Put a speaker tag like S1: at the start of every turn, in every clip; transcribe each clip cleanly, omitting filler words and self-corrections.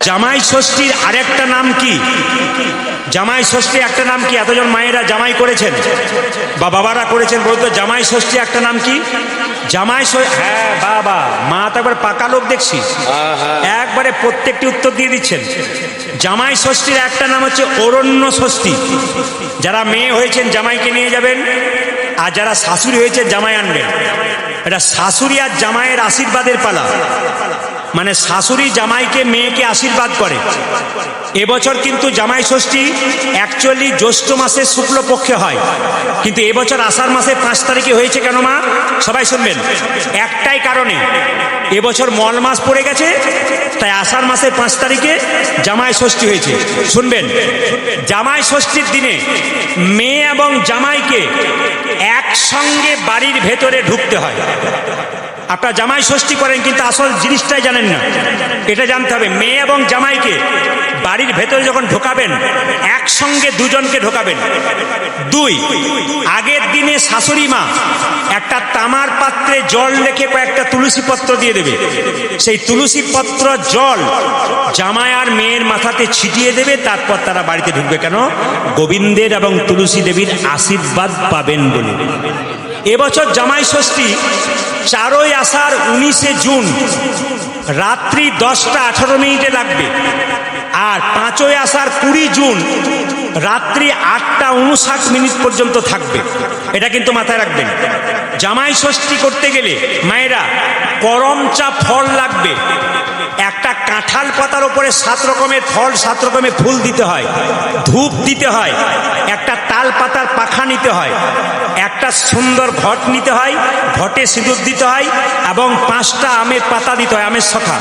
S1: জামাই ষষ্ঠীর আরেকটা নাম কি? জামাই ষষ্ঠীর একটা নাম কি? এতজন মায়েরা জামাই করেছেন বা বাবারা করেছেন, বলতো জামাই ষষ্ঠী একটা নাম কি? জামাই হ্যাঁ বাবা, মা তো একবার পাকা লোক দেখছি, একবারে প্রত্যেকটি উত্তর দিয়ে দিচ্ছেন। জামাই ষষ্ঠীর একটা নাম হচ্ছে অরণ্য ষষ্ঠী। যারা মেয়ে হয়েছেন জামাইকে নিয়ে যাবেন, আর যারা শাশুড়ি হয়েছে জামাই আনবেন। এটা শাশুড়ি আর জামাইয়ের আশীর্বাদের পালা, মানে শাশুড়ি জামাইকে মেয়েকে আশীর্বাদ করে। এবছর কিন্তু জামাই ষষ্ঠী অ্যাকচুয়ালি জ্যৈষ্ঠ মাসের শুক্লপক্ষে হয়, কিন্তু এবছর আষাঢ় মাসে 5 তারিখে হয়েছে। কেন মা? সবাই শুনবেন, একটাই কারণে, এবছর মল মাস পড়ে গেছে, তাই আষাঢ় মাসের 5 তারিখে জামাই ষষ্ঠী হয়েছে। শুনবেন, জামাই ষষ্ঠীর দিনে মেয়ে এবং জামাইকে একসঙ্গে বাড়ির ভেতরে ঢুকতে হয়। আপনারা জামাই ষষ্ঠী করেন কিন্তু আসল জিনিসটাই জানেন না, এটা জানতে হবে। মেয়ে এবং জামাইকে বাড়ির ভেতরে যখন ঢোকাবেন, একসঙ্গে দুজনকে ঢোকাবেন। 2, আগের দিনে শাশুড়ি মা একটা তামার পাত্রে জল রেখে কয়েকটা তুলসী পত্র দিয়ে দেবে। সেই তুলসী পত্র জল জামাই আর মেয়ের মাথাতে ছিটিয়ে দেবে, তারপর তারা বাড়িতে ঢুকবে। কেন? গোবিন্দের এবং তুলসী দেবীর আশীর্বাদ পাবেন বলে। এবছর জামাই ষষ্ঠী 4ই আষাঢ় 19শে জুন রাত্রি 10টা 18 মিনিটে লাগবে, আর 5ই আষাঢ় 20 জুন রাত্রি 8টা 59 মিনিট পর্যন্ত থাকবে। এটা কিন্তু মাথায় রাখবেন। জামাই ষষ্ঠী করতে গেলে মায়েরা করমচা ফল লাগবে। একটা কাঁঠাল পাতার উপরে 7 রকমের ফল, 7 রকমের ফুল দিতে হয়, ধূপ দিতে হয়, একটা তাল পাতার পাখা নিতে হয়, একটা সুন্দর ঘট নিতে হয়, ঘটে সিঁদুর দিতে হয়, এবং 5টা আমের পাতা দিতে হয়, আমের শাখা,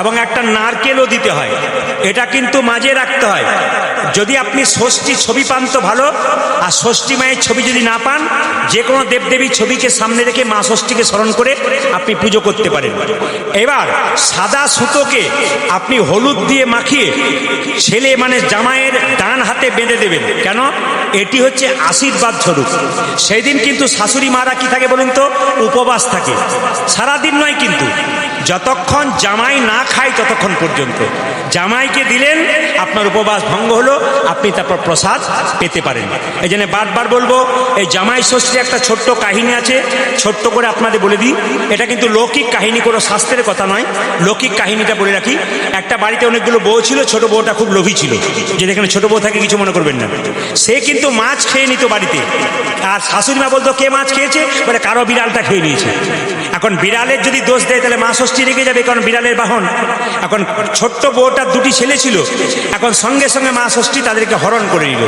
S1: এবং একটা নারকেলও দিতে হয়। এটা কিন্তু মাঝে রাখতে হয়। যদি আপনি ষষ্ঠী ছবি পান তো ভালো, আর ষষ্ঠী মায়ের ছবি যদি না পান, যে কোনো দেবদেবীর ছবিকে সামনে রেখে মা ষষ্ঠীকে স্মরণ করে আপনি পুজো করতে পারেন। এবার সাদা সুতোকে আপনি হলুদ দিয়ে মাখিয়ে ছেলে মানে জামাইয়ের ডান হাতে বেঁধে দেবেন। কেন? এটি হচ্ছে আশীর্বাদ স্বরূপ। সেই দিন কিন্তু শাশুড়ি মারা কি থাকে বলুন তো? উপবাস থাকে। সারাদিন নয় কিন্তু, যতক্ষণ জামাই না খায় ততক্ষণ পর্যন্ত। জামাইকে দিলেন, আপনার উপবাস ভঙ্গ হলো, আপনি তারপর প্রসাদ পেতে পারেন। এই জন্য বারবার বলবো, এই জামাই ষষ্ঠী একটা ছোট্ট কাহিনী আছে, ছোট্ট করে আপনাদের বলে দিই। এটা কিন্তু লৌকিক কাহিনী, কোনো শাস্ত্রের কথা নয়, লৌকিক কাহিনীটা বলে রাখি। একটা বাড়িতে অনেকগুলো বউ ছিল, ছোট বউটা খুব লোভী ছিল। যে যেখানে ছোট বউ থাকে কিছু মনে করবেন না, সে কিন্তু মাছ খেয়ে নিত বাড়িতে। আর শাশুড়ি মা বলতো, কে মাছ খেয়েছে? বলে কারো বিড়ালটা খেয়ে নিয়েছে। এখন বিড়ালের যদি দোষ দেয় তাহলে মা ষষ্ঠী রেগে যাবে, কারণ বিড়ালের বাহন। এখন ছোট্ট বউটার 2টি ছেলে ছিল, এখন সঙ্গে সঙ্গে মা ষষ্ঠী তাদেরকে হরণ করে নিল।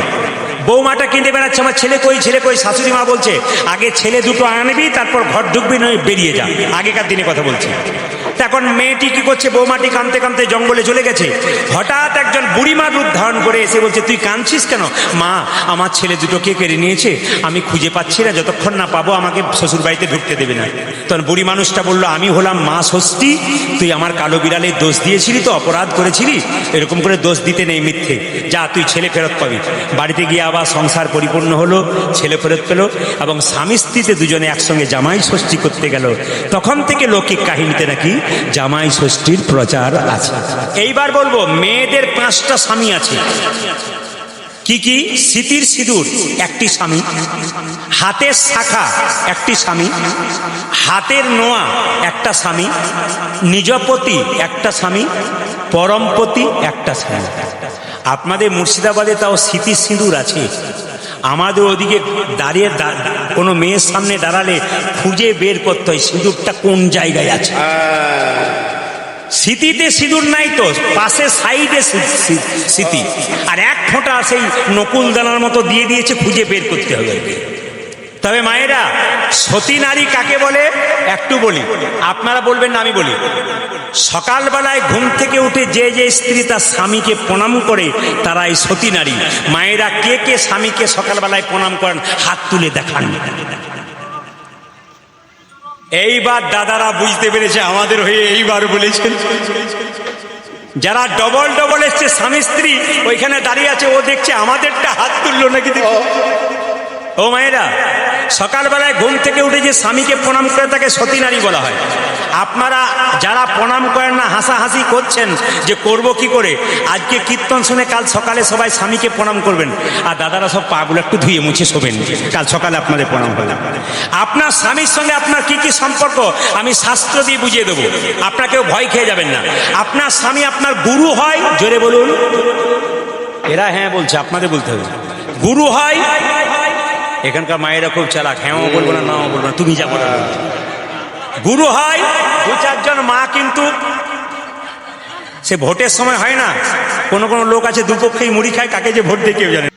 S1: বৌমাটা কিনতে বেড়াচ্ছে, আমার ছেলে কই, ছেলে কই। শাশুড়ি মা বলছে, আগে ছেলে দুটো আনবি, তারপর ঘর ঢুকবি, নয় বেরিয়ে যা। আগেকার দিনে কথা বলছি। এখন মেয়েটি কি করছে? বৌমাটি কাঁদতে কাঁদতে জঙ্গলে চলে গেছে। হঠাৎ একজন বুড়িমার রূপ ধারণ করে এসে বলছে, তুই কাঁদছিস কেন? মা, আমার ছেলে দুটোকে কেড়ে নিয়েছে, আমি খুঁজে পাচ্ছি না, যতক্ষণ না পাবো আমাকে শ্বশুর বাড়িতে ঢুকতে দেবে না। তখন বুড়ি মানুষটা বললো, আমি হলাম মা ষষ্ঠী, তুই আমার কালো বিড়ালের দোষ দিয়েছিলি তো, অপরাধ করেছিলি, এরকম করে দোষ দিতে নেই, মিথ্যে। যা, তুই ছেলে ফেরত পাবি। বাড়িতে গিয়ে আবার সংসার পরিপূর্ণ হলো, ছেলে ফেরত পেল, এবং স্বামী স্ত্রীতে দুজনে একসঙ্গে জামাই ষষ্ঠী করতে গেল। তখন থেকে লৌকিক কাহিনীতে নাকি জামাই ষষ্ঠীর প্রচার আছে। এইবার বলবো, মেয়েদের 5টা স্বামী আছে। কি কি? স্মৃতির সিঁদুর একটি স্বামী, হাতের শাখা একটি স্বামী, হাতের নোয়া একটা স্বামী, নিজপতি একটা স্বামী, পরমপতি একটা স্বামী। আপনাদের মুর্শিদাবাদে তাও স্মৃতির সিঁদুর আছে। আমাদের ওদিকে দাঁড়িয়ে কোনো মেয়ের সামনে দাঁড়ালে খুঁজে বের করতে হয় সিঁদুরটা কোন জায়গায় আছে। স্মৃতিতে সিঁদুর নাই তো, পাশে সাইডে স্মৃতি, আর 1 ফোঁটা সেই নকুল দানার মতো দিয়ে দিয়েছে, খুঁজে বের করতে হবে। তবে মায়েরা, সতী নারী কাকে বলে একটু বলি, আপনারা বলবেন না, আমি বলি। সকালবেলায় ঘুম থেকে উঠে যে যে স্ত্রী তার স্বামীকে প্রণাম করে, তারাই সতী নারী। মায়েরা, কে কে স্বামীকে সকালবেলায় প্রণাম করেন? হাত তুলে দেখান। এইবার দাদারা বুঝতে পেরেছে, আমাদের হয়ে এইবার বলেছেন। যারা ডবল ডবল এসছে স্বামী স্ত্রী, ওইখানে দাঁড়িয়ে আছে, ও দেখছে আমাদেরটা হাত তুললো নাকি। ও মায়েরা, সকালবেলায় ঘুম থেকে উঠে যে স্বামীকে প্রণাম করে তাকে সতী নারী বলা হয়। আপনারা যারা প্রণাম করেন না হাসাহাসি করছেন যে করব কি করে, আজকে কীর্তন শুনে কাল সকালে সবাই স্বামীকে প্রণাম করবেন, আর দাদারা সব পাগুলো একটু ধুয়ে মুছে শোবেন, কাল সকালে আপনাদের প্রণাম করবেন। আপনার স্বামীর সঙ্গে আপনার কি কি সম্পর্ক আমি শাস্ত্র দিয়ে বুঝিয়ে দেবো, আপনাকেও ভয় খেয়ে যাবেন না। আপনার স্বামী আপনার গুরু হয়, জোরে বলুন। এরা হ্যাঁ বলছে, আপনাদের বলতে হবে। গুরু হয়, এখানকার মায়েরা খুব চালাক, হ্যাঁও বলবো না নাও বলবো না, তুমি যা বলো। গুরু হয়, দু চারজন মা কিন্তু সে ভোটের সময় হয় না, কোনো কোনো লোক আছে দুপক্ষেই মুড়ি খায়, কাকে যে ভোট দিয়ে কেউ জানে।